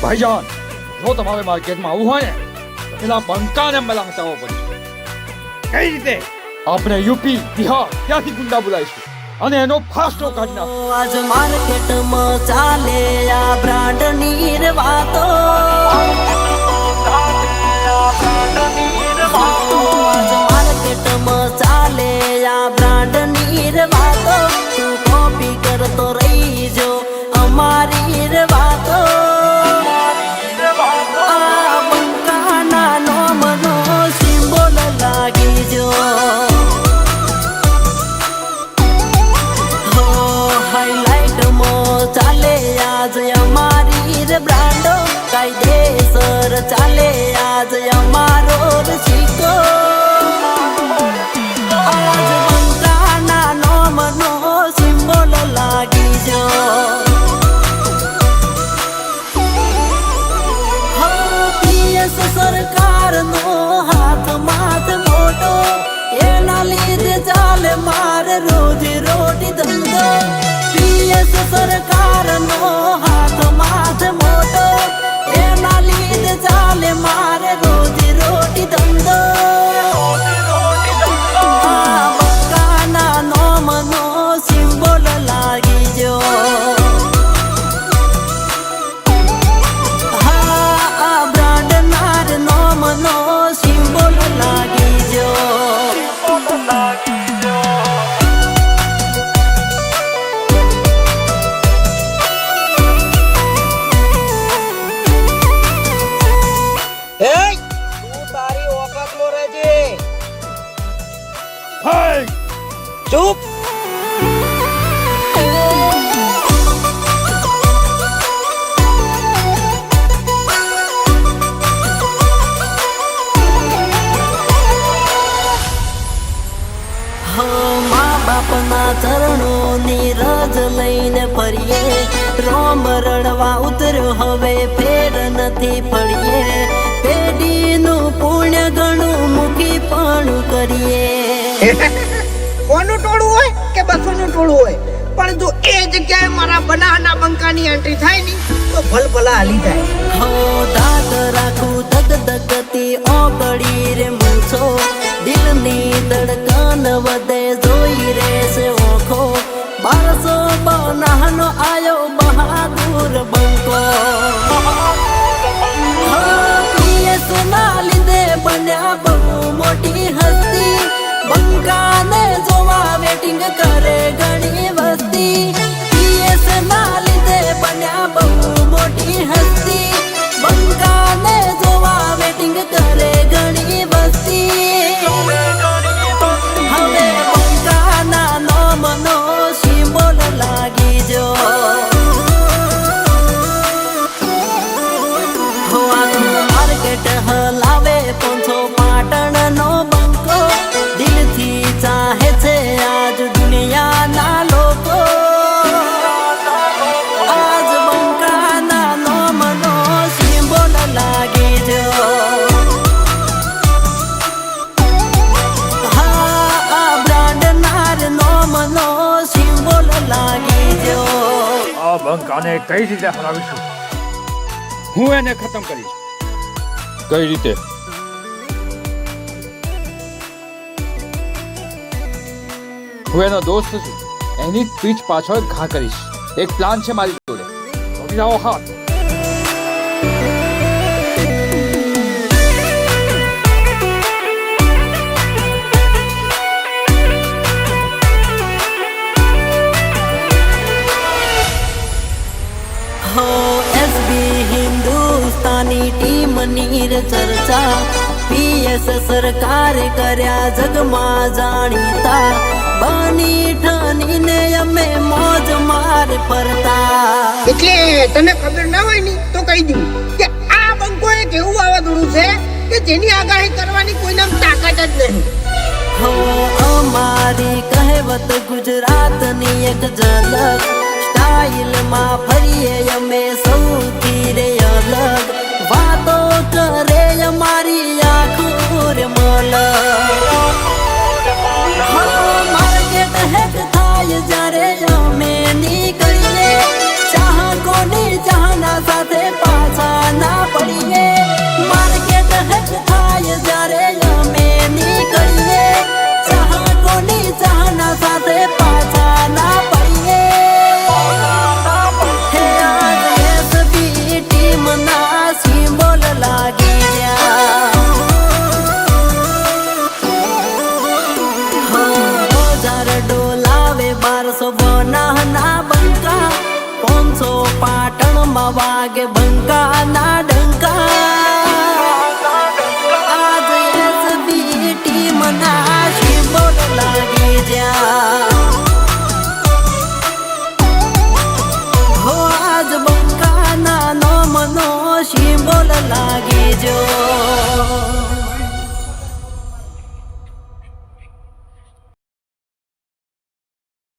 ભાઈજાન જો તમારે માર્કેટમાં આવવું હોય ને તો પેલા બંકાને મલામ કરવો પડશે. કઈ રીતે? આપણે યુપી બિહાર ત્યાંથી ગુંડા બોલાવીશું અને એનો ફાસ્ટો કાઢી નાખો. આજ માર્કેટમાં ચાલે આ બ્રાન્ડની વાતો, આજ માર્કેટમાં ચાલે આ બ્રાન્ડની વાતો. તું કોપી કરતો રહી જો અમારી વાતો. આ બંકાના નોમનો સિમ્બોલ લાગી જો. ચાલે આજ અમારી બ્રાન્ડો, કાયદેસર ચાલે આજ અમારો સિક્કો. આજ બંકાના નોમનો સિમ્બોલ લાગી જો. પીએસ સરકારનો હાથ માથ મોટો, એના લીધે ચાલે મારે રોજી રોટી ધંધો. પીએસ સરકારનો હાથ માથ મોટો, એના લીધે ચાલે મારે રોજી રોટી ધંધો. આ બંકાના નોમનો સિમ્બોલ લાગી જો. હા, આ બ્રાન્ડનાર નોમનો સિમ્બોલ લાગી જો. ચૂપ. મા બાપના ચરણોની રજ લઈને ફરીએ, રોમ રડવા ઉતર્યો હવે ફેર નથી પડીએ. પેઢીનું પુણ્ય ઘણું મૂકી પણ કરીએ. કોનું ટોળું હોય કે બસોનું ટોળું હોય, પણ જો એ જગ્યાએ મારા બનાના બંકાની એન્ટ્રી થાય ને તો ભલભલા હાલી જાય. હો દાંત રાખું ધગધગતી ઓગળી રે મૂછો, દિલની ધડકન વધે જોઈ રહેશે ઓખો. 1252 આયો બહાદુર બંકો. પીએસ ના લીધે બન્યા બહુ મોટી હસ્તી, બંકાને જોવા વેટિંગ કરે ઘણી વસ્તી. પીએસ ના લીધે બન્યા બહુ મોટી હસ્તી, બંકાને જોવા વેટિંગ કરે ઘણી વસ્તી. હવે બંકાના નોમનો સિમ્બોલ લાગી જો. માર્કેટ હલાવે પોંછો પાટણનો બંકો, દિલથી ચાહે છે આજ દુનિયાના લોકો. આજ બંકાના નોમનો સિમ્બોલ લાગી જો. હા, આ બ્રાન્ડનાર નોમનો સિમ્બોલ લાગી જો. આ બંકાને કઈ રીતે હરાવીશું? હું એને ખતમ કરીશ. કઈ રીતે? હું એનો દોસ્ત છું, એની પીઠ પાછળ ઘા કરીશ. એક પ્લાન છે મારી જોડે. જાઓ હાથ. હો એસબી હિન્દુસ્તાની ટીમની ચર્ચા, પીએસ સરકારે કર્યા જગમાં જાણીતા. બની ઠનીને અમે મોજ માર ફરતા. એટલે તને ખબર ના હોય ને તો કહી દઉં કે આ બંકો એક એવું વાવાઝોડું છે કે જેની આગાહી કરવાની કોઈને તાકાત જ નહીં. હો અમારી કહેવત ગુજરાતની એક ઝલક, સ્ટાઇલમાં ફરીએ અમે સૌથી રે અલગ.